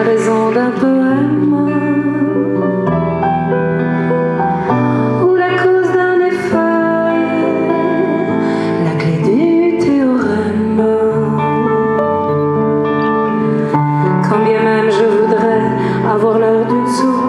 raison d'un poème ou la cause d'un effet, la clé du théorème. Quand bien même je voudrais avoir l'heure d'une souris,